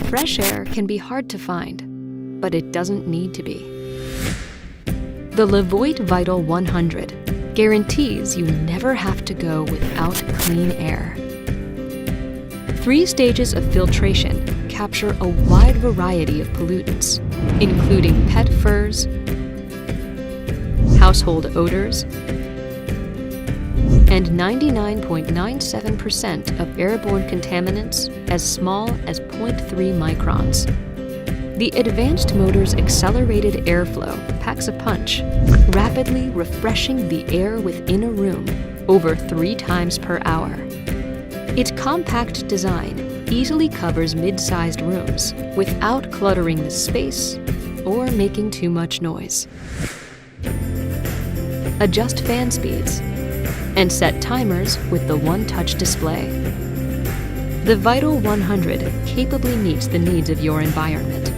fresh air can be hard to find, but it doesn't need to be. The LEVOIT Vital 100 guarantees you never have to go without clean air. 3 stages of filtration capture a wide variety of pollutants, including pet furs, household odors, and 99.97% of airborne contaminants as small as 0.3 microns. The advanced motor's accelerated airflow packs a punch, rapidly refreshing the air within a room over 3 times per hour. Its compact design easily covers mid-sized rooms without cluttering the space or making too much noise. Adjust fan speeds and set timers with the one-touch display. The Vital 100 capably meets the needs of your environment.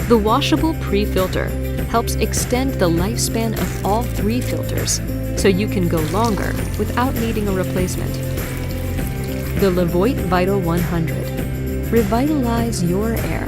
The washable pre-filter helps extend the lifespan of all 3 filters, so you can go longer without needing a replacement. The LEVOIT Vital 100. Revitalize your air.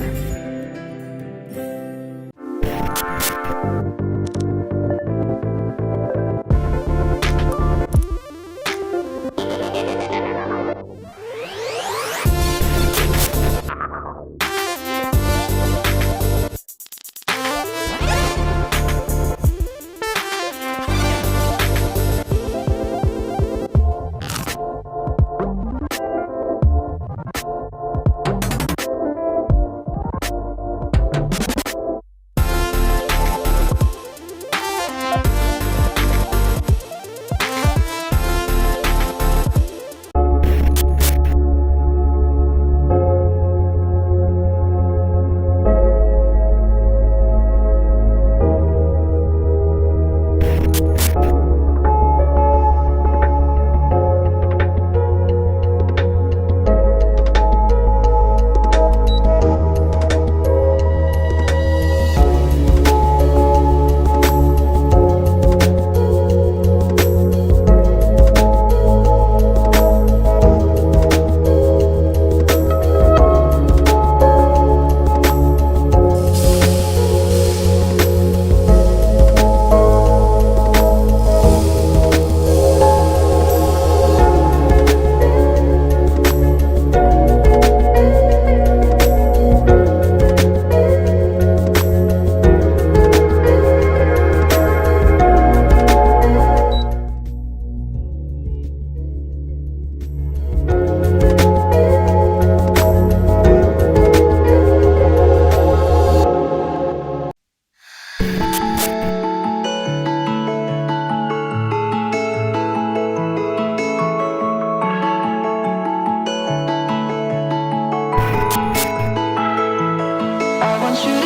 I want you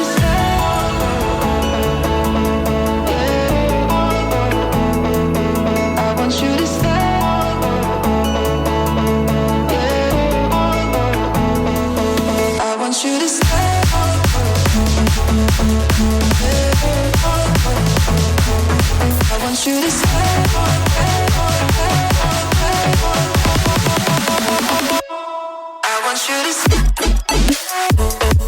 to